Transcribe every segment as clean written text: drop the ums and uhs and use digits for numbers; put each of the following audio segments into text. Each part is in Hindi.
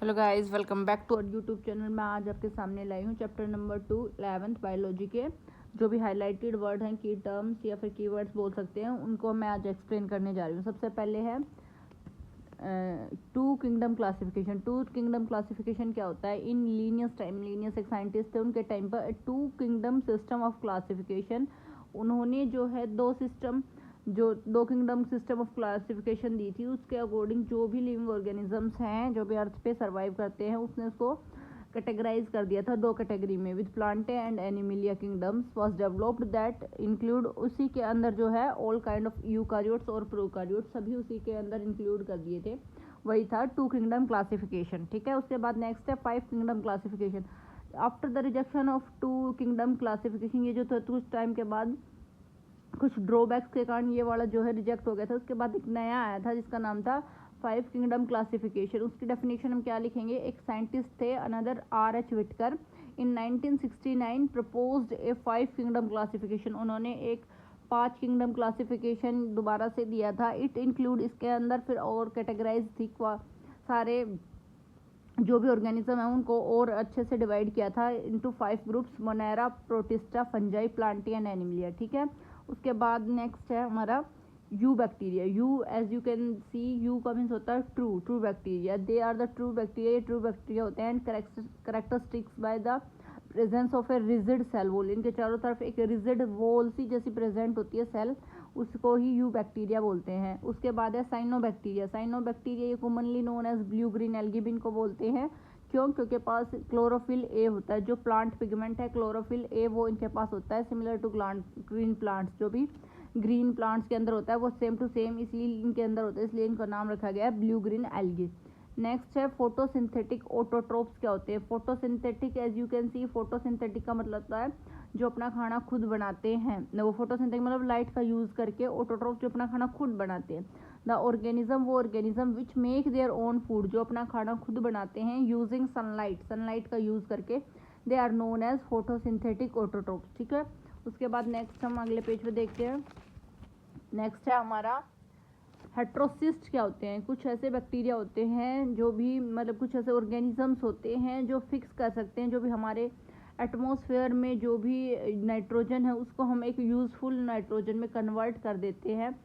Hello guys, welcome back to our YouTube channel. मैं आज आपके सामने लाई हूँ चैप्टर नंबर 2 11th बायोलॉजी के जो भी हाईलाइटेड वर्ड हैं, की टर्म्स या फिर कीवर्ड्स बोल सकते हैं, उनको मैं आज एक्सप्लेन करने जा रही हूँ। सबसे पहले है two kingdom classification. Two kingdom classification क्या होता है? इन लीनियस टाइम, लीनियस एक साइंटिस्ट थे, उनके टाइम पर two kingdom system of classification, उन्होंने जो है दो किंगडम सिस्टम ऑफ क्लासिफिकेशन दी थी। उसके अकॉर्डिंग जो भी लिविंग ऑर्गेनिजम्स हैं, जो भी अर्थ पे सर्वाइव करते हैं, उसने उसको कैटेगराइज कर दिया था दो कैटेगरी में, with Plantae and Animalia kingdoms was developed that include, उसी के अंदर जो है ऑल काइंड ऑफ यूकारियोट्स और प्रोकारियोट्स सभी उसी के अंदर इंक्लूड कर दिए थे। वही था टू किंगडम क्लासिफिकेशन। ठीक है, उसके बाद नेक्स्ट है 5 kingdom classification. After the rejection of two kingdom classification, ये जो था कुछ टाइम के बाद कुछ ड्रॉबैक्स के कारण ये वाला जो है रिजेक्ट हो गया था। उसके बाद एक नया आया था जिसका नाम था 5 किंगडम क्लासिफिकेशन। उसकी डेफिनेशन हम क्या लिखेंगे? एक साइंटिस्ट थे अनदर R.H. विटकर, इन 1969 प्रपोज्ड ए 5 किंगडम क्लासिफिकेशन। उन्होंने एक 5 किंगडम क्लासिफिकेशन दोबारा से दिया था। इट इंक्लूड, इसके अंदर फिर और कैटेगराइज थी, सारे जो भी ऑर्गेनिज्म है उनको और अच्छे से डिवाइड किया था into 5 groups: Monera, Protista, Fungi, Plantae and Animalia. ठीक है, उसके बाद नेक्स्ट है हमारा eubacteria. Eu as you can see, eu का मीन्स होता है true bacteria. They are the true bacteria, ये ट्रू बैक्टीरिया होते हैं। And characteristics by the presence of a rigid cell wall, इनके चारों तरफ एक रिजिड वॉल सी जैसी प्रेजेंट होती है सेल, उसको ही यू बैक्टीरिया बोलते हैं। उसके बाद है साइनोबैक्टीरिया। साइनोबैक्टीरिया ये commonly known as blue green algae भी इनको बोलते हैं। क्यों? क्योंकि पास क्लोरोफिल ए होता है, जो प्लांट पिगमेंट है क्लोरोफिल ए वो इनके पास होता है, सिमिलर टू ग्रीन प्लांट्स। जो भी ग्रीन प्लांट्स के अंदर होता है वो सेम टू सेम इसलिए इनके अंदर होता है, इसलिए इनका नाम रखा गया है ब्लू ग्रीन एल्गी। नेक्स्ट है फोटोसिंथेटिक ऑटोट्रोप्स। क्या होते हैं photosynthetic? As you can see, photosynthetic का मतलब होता है जो अपना खाना खुद बनाते हैं। वो फोटोसिंथेटिक मतलब लाइट का यूज करके, ऑटोट्रोप्स जो अपना खाना खुद बनाते हैं। द ऑर्गेनिज्म, वो organism which make their own food, जो अपना खाना खुद बनाते हैं यूजिंग सनलाइट, सनलाइट का यूज करके, they are known as photosynthetic autotrophs. ठीक है, उसके बाद नेक्स्ट हम अगले पेज पे देखते हैं। नेक्स्ट है हमारा हेट्रोसिस्ट। क्या होते हैं? कुछ ऐसे बैक्टीरिया होते हैं जो भी मतलब कुछ ऐसे ऑर्गेनिजम्स होते हैं जो फिक्स कर सकते हैं, जो भी हमारे एटमॉस्फेयर में जो भी नाइट्रोजन है उसको हम एक यूज़फुल नाइट्रोजन में कन्वर्ट कर देते हैं।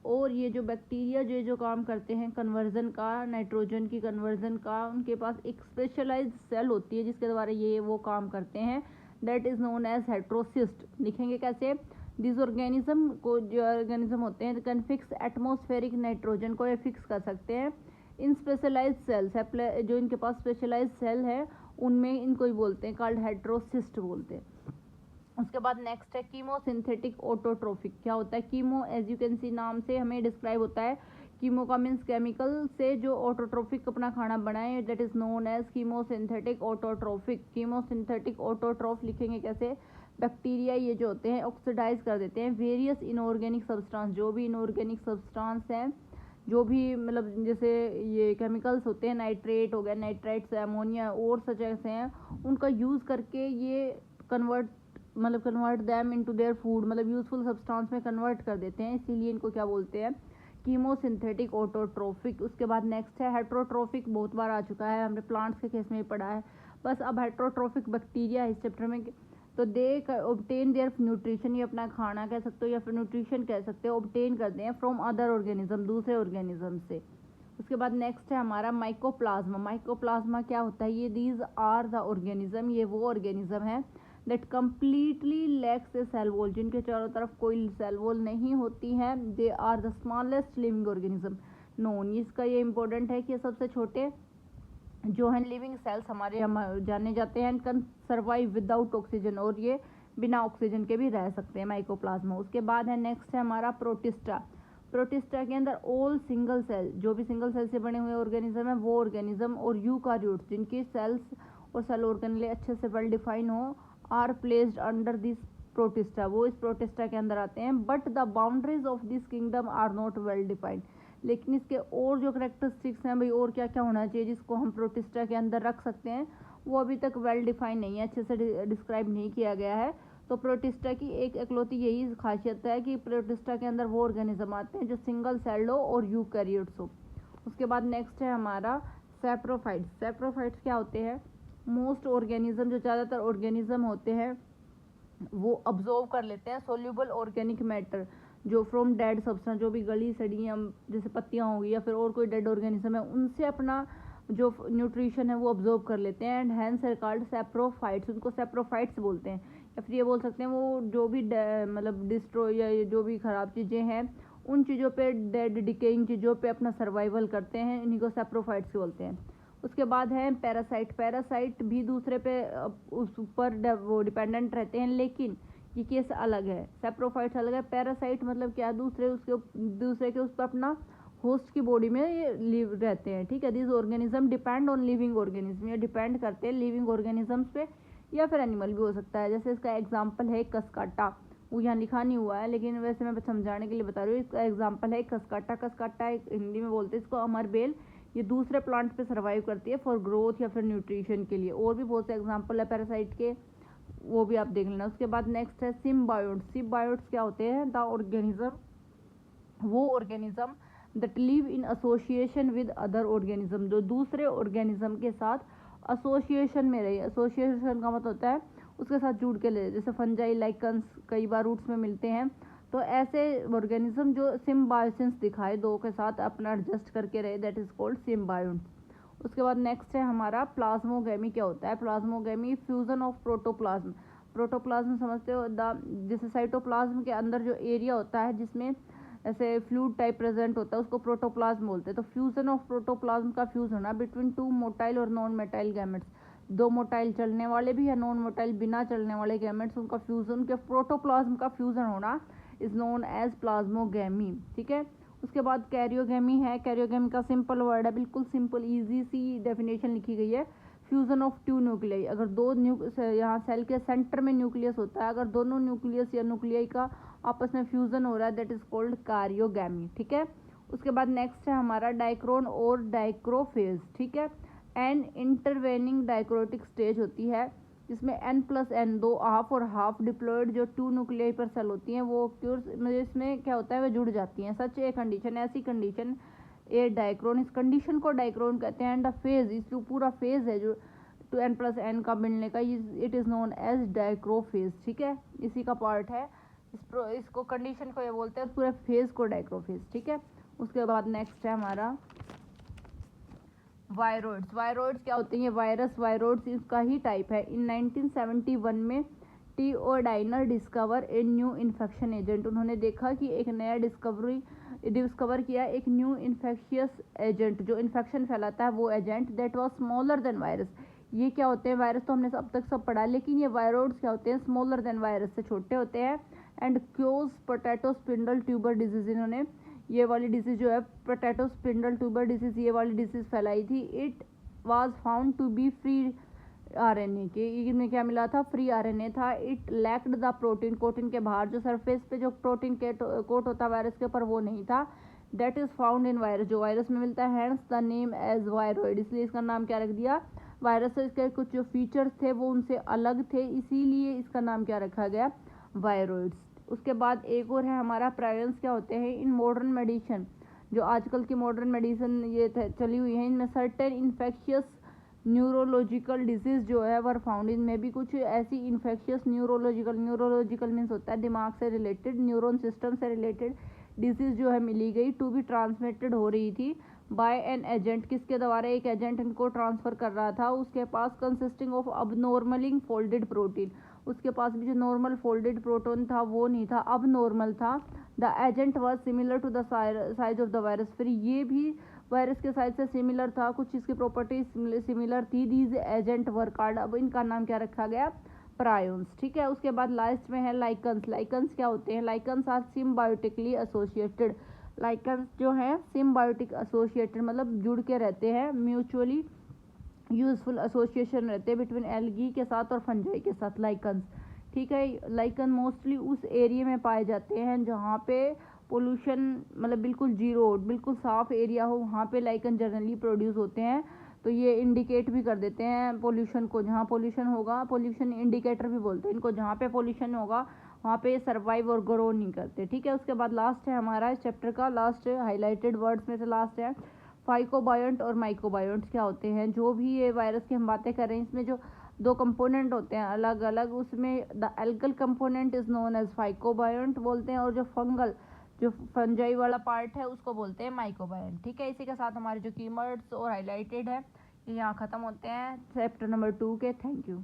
और ये जो बैक्टीरिया जो काम करते हैं कन्वर्जन का, नाइट्रोजन की कन्वर्जन का, उनके पास एक स्पेशलाइज्ड सेल होती है जिसके द्वारा ये वो काम करते हैं। That is known as heterocyst. लिखेंगे कैसे? दिस ऑर्गेनिज्म को, जो ऑर्गेनिज्म होते हैं कैन फिक्स एटमॉस्फेरिक नाइट्रोजन को, ये फिक्स कर सकते हैं इन स्पेशलाइज्ड सेल्स है, जो इनके पास स्पेशलाइज्ड सेल है उनमें इनको ही बोलते हैं, कॉल्ड हेट्रोसिस्ट बोलते हैं। उसके बाद नेक्स्ट है कीमोसिंथेटिक ऑटोट्रोफिक। क्या होता है? Chemo as you can see नाम से हमें डिस्क्राइब होता है, कीमो का मीन्स केमिकल से जो ऑटोट्रोफिक अपना खाना बनाए, that is known as chemosynthetic autotrophic. Chemosynthetic autotroph लिखेंगे कैसे? बैक्टीरिया ये जो होते हैं ऑक्सीडाइज कर देते हैं वेरियस इनऑर्गेनिक सब्सटेंस, जो भी इनऑर्गेनिक सब्सटेंस हैं, जो भी मतलब जैसे ये केमिकल्स होते हैं, नाइट्रेट हो गया, नाइट्राइट्स, अमोनिया और सच ऐसे हैं, उनका यूज़ करके ये convert them into their food, मतलब यूजफुल सब्सटेंस में कन्वर्ट कर देते हैं, इसीलिए इनको क्या बोलते हैं? Chemosynthetic autotrophic. उसके बाद नेक्स्ट है हेट्रोट्रोफिक। बहुत बार आ चुका है, हमने प्लांट्स के केस में पढ़ा है, बस अब हेट्रोट्रोफिक बैक्टीरिया इस चैप्टर में। तो दे ऑब्टेन देयर न्यूट्रिशन, ये अपना खाना कह सकते हो या फिर न्यूट्रिशन कह सकते हो, ऑब्टेन करते हैं फ्रॉम अदर ऑर्गेनिज्म, दूसरे ऑर्गेनिज्म से। उसके बाद नेक्स्ट है हमारा माइकोप्लाज्मा। माइकोप्लाज्मा क्या होता है? ये दीज आर द ऑर्गेनिज्म, ये वो ऑर्गेनिज्म है that completely lacks a cell wall, जिनके चारों तरफ कोई सेल वॉल नहीं होती है। They are the smallest living organism known. इसका ये इंपॉर्टेंट है कि ये सबसे छोटे जो है लिविंग सेल्स हमारे जाने जाते हैं, कैन सर्वाइव विदाउट ऑक्सीजन, और ये बिना ऑक्सीजन के भी रह सकते हैं माइकोप्लाज्मा। उसके बाद है नेक्स्ट है हमारा प्रोटिस्टा। प्रोटिस्टा के अंदर ऑल सिंगल सेल, जो भी सिंगल सेल से बने हुए ऑर्गेनिज्म है वो ऑर्गेनिज्म, और यूकारियोट्स जिनकी सेल्स और सेल ऑर्गेनल अच्छे से वेल डिफाइन हो, are placed under this Protista, वो इस प्रोटिस्टा के अंदर आते हैं। But the boundaries of this kingdom are not well defined, लेकिन इसके और जो करेक्टरिस्टिक्स हैं भाई, और क्या क्या होना चाहिए जिसको हम प्रोटिस्टा के अंदर रख सकते हैं, वो अभी तक वेल डिफाइन नहीं है, अच्छे से डिस्क्राइब नहीं किया गया है। तो प्रोटिस्टा की एक इकलौती यही खासियत है कि प्रोटिस्टा के अंदर वो ऑर्गेनिज्म आते हैं जो सिंगल सेल्ड हो और यूकैरियोट्स हो। उसके बाद नेक्स्ट है हमारा सैप्रोफाइट्स क्या होते हैं? मोस्ट ऑर्गेनिज्म, जो ज़्यादातर ऑर्गेनिज्म होते हैं वो अब्जॉर्व कर लेते हैं सोल्यूबल ऑर्गेनिक मैटर, जो फ्रॉम डेड सब्सटेंस, जो भी गली सड़ी या जैसे पत्तियां होगी या फिर और कोई डेड ऑर्गेनिज्म है, उनसे अपना जो न्यूट्रिशन है वो अब्जॉर्व कर लेते हैं। And hence are called saprophytes, उनको सैप्रोफाइट्स बोलते हैं। या फिर ये बोल सकते हैं वो जो भी मतलब डिस्ट्रॉय या जो भी ख़राब चीज़ें हैं उन चीज़ों पे, डेड डिकेइंग चीज़ों पे अपना सर्वाइवल करते हैं, इन्हीं को सैप्रोफाइट्स बोलते हैं। उसके बाद है पैरासाइट भी दूसरे पे उस ऊपर वो डिपेंडेंट रहते हैं, लेकिन ये केस अलग है। सैप्रोफाइट्स अलग है, पैरासाइट मतलब क्या, दूसरे के उस पर अपना होस्ट की बॉडी में ये लिव रहते हैं, ठीक है। This organism depend on living organism, ये डिपेंड करते हैं लिविंग ऑर्गेनिजम्स पे, या फिर एनिमल भी हो सकता है। जैसे इसका एग्जाम्पल है कसकाटा, वो यहाँ लिखा नहीं हुआ है लेकिन वैसे मैं समझाने के लिए बता रही हूँ। इसका एग्जाम्पल है कसकाटा हिंदी में बोलते हैं इसको अमरबेल। ये दूसरे प्लांट पे सर्वाइव करती है फॉर ग्रोथ या फिर न्यूट्रिशन के लिए। और भी बहुत से एग्जाम्पल है पैरासाइट के, वो भी आप देख लेना। उसके बाद नेक्स्ट है सिम्बायोट्स क्या होते हैं? द ऑर्गेनिज्म, वो organism that live in association with other organism, जो दूसरे ऑर्गेनिज्म के साथ एसोसिएशन में रहे। एसोसिएशन का मतलब होता है उसके साथ जुड़ के ले, जैसे फंजाई, लाइकन्स कई बार रूट्स में मिलते हैं। तो ऐसे ऑर्गेनिज्म जो सिम्बायोसिस दिखाए, दो के साथ अपना एडजस्ट करके रहे, दैट इज कॉल्ड सिम्बायोट। उसके बाद नेक्स्ट है हमारा प्लाज्मोगेमी। क्या होता है प्लाज्मोगेमी? फ्यूजन ऑफ प्रोटोप्लाज्म समझते हो, जैसे साइटोप्लाज्म के अंदर जो एरिया होता है जिसमें ऐसे फ्लूइड टाइप प्रेजेंट होता है उसको प्रोटोप्लाज्म बोलते हैं। तो फ्यूजन ऑफ प्रोटोप्लाज्म का फ्यूज होना बिटवीन टू मोटाइल और नॉन मोटाइल गैमेट्स, दो मोटाइल चलने वाले भी या नॉन मोटाइल बिना चलने वाले गैमेट्स, उनका फ्यूजन के प्रोटोप्लाज्म का फ्यूजन होना इज नोन एज प्लाज्मोगेमी, ठीक है। उसके बाद कैरियोगेमी है। कैरियोगेमी का सिंपल वर्ड है, बिल्कुल सिंपल इजी सी डेफिनेशन लिखी गई है। फ्यूजन ऑफ टू न्यूक्लियाई, अगर दो यहाँ सेल के सेंटर में न्यूक्लियस होता है, अगर दोनों न्यूक्लियस या न्यूक्लियाई का आपस में फ्यूजन हो रहा है, दैट इज कॉल्ड कैरियोगेमी, ठीक है। उसके बाद नेक्स्ट है हमारा डाइक्रोन और डाइक्रोफेज, ठीक है। एन इंटरवेनिंग डाइक्रोटिक स्टेज होती है जिसमें n+n, दो हाफ और हाफ डिप्लॉयड जो टू न्यूक्लियाई पर सेल होती हैं वो इसमें क्या होता है वो जुड़ जाती हैं। सच ए कंडीशन, ऐसी कंडीशन ए डाइक्रोन, इस कंडीशन को डाइक्रोन कहते हैं। एंड द फेज, इस जो पूरा फेज है जो टू n+n का मिलने का, इट इज़ नोन एज डाइक्रोफेज, ठीक है। इसी का पार्ट है, इसको कंडीशन को ये बोलते हैं, पूरे फेज को डाइक्रोफेज, ठीक है। उसके बाद नेक्स्ट है हमारा वायरोइड्स क्या होते हैं? वायरोइड्स इसका ही टाइप है। इन 1971 में T O Diener discover a new infection agent, उन्होंने देखा कि एक नया डिस्कवर किया एक न्यू इन्फेक्शियस एजेंट, जो इन्फेक्शन फैलाता है वो agent, that was smaller than virus. ये क्या होते हैं? वायरस तो हमने अब तक सब पढ़ा, लेकिन ये वायरोइड्स क्या होते हैं? स्मॉलर देन वायरस, से छोटे होते हैं। And chaos potato spindle tuber disease, इन्होंने ये वाली डिजीज़ जो है पोटैटो स्पिंडल ट्यूबर डिजीज़, ये वाली डिजीज़ फैलाई थी। It was found to be free RNA के, इनमें क्या मिला था? फ्री आरएनए था। It lacked the protein, coating के बाहर जो सरफेस पे जो प्रोटीन कोट होता है वायरस के ऊपर वो नहीं था। That is found in virus, जो वायरस में मिलता है। Hence the name as viroid, इसलिए इसका नाम क्या रख दिया? वायरस से इसके कुछ जो फीचर्स थे वो उनसे अलग थे, इसीलिए इसका नाम क्या रखा गया? वायरोइड्स। उसके बाद एक और है हमारा प्रायंस। क्या होते हैं? इन मॉडर्न मेडिसिन, जो आजकल की मॉडर्न मेडिसिन ये चली हुई है, इनमें सर्टेन इन्फेक्शियस न्यूरोलॉजिकल डिजीज़ जो है वर फाउंड, इनमें भी कुछ ऐसी इन्फेक्शियस न्यूरोलॉजिकल मीन्स होता है दिमाग से रिलेटेड, न्यूरॉन सिस्टम से रिलेटेड डिजीज़ जो है मिली गई, टू बी ट्रांसमिटेड हो रही थी बाय एन एजेंट, किसके द्वारा? एक एजेंट इनको ट्रांसफ़र कर रहा था, उसके पास कंसिस्टिंग ऑफ अबनॉर्मलिंग फोल्डेड प्रोटीन, उसके पास भी जो नॉर्मल फोल्डेड प्रोटोन था वो नहीं था, अब नॉर्मल था। The agent was similar to the size of the virus, फिर ये भी वायरस के साइज से सिमिलर था, कुछ इसकी प्रॉपर्टीज सिमिलर थी। दीज एजेंट वर कॉल्ड, अब इनका नाम क्या रखा गया? प्रायोन्स, ठीक है। उसके बाद लास्ट में है लाइकन्स क्या होते हैं? Lichens are symbiotically associated, lichens जो है सिम्बायोटिक एसोसिएटेड मतलब जुड़ के रहते हैं, म्यूचुअली यूजफुल एसोसिएशन रहते हैं बिटवीन एल्गी के साथ और फंजाई के साथ, लाइकन्स, ठीक है। लाइकन मोस्टली उस एरिया में पाए जाते हैं जहाँ पे पोल्यूशन मतलब बिल्कुल जीरो, बिल्कुल साफ एरिया हो, वहाँ पे लाइकन जनरली प्रोड्यूस होते हैं। तो ये इंडिकेट भी कर देते हैं पोल्यूशन को, जहाँ पोल्यूशन होगा, पोल्यूशन इंडिकेटर भी बोलते हैं इनको, जहाँ पे पोल्यूशन होगा वहाँ पे सर्वाइव और ग्रो नहीं करते, ठीक है। उसके बाद लास्ट है हमारा इस चैप्टर का लास्ट हाईलाइटेड वर्ड्स में से लास्ट है फाइकोबायोंट और माइक्रोबायोंट्स क्या होते हैं। जो भी ये वायरस की हम बातें कर रहे हैं, इसमें जो दो कंपोनेंट होते हैं अलग अलग, उसमें the algal component is known as phycobiont बोलते हैं, और जो फंगल जो फंजाई वाला पार्ट है उसको बोलते हैं माइक्रोबायोंट। ठीक है, इसी के साथ हमारे जो कीवर्ड्स और हाईलाइटेड है ये यहाँ ख़त्म होते हैं चैप्टर नंबर 2 के। Thank you.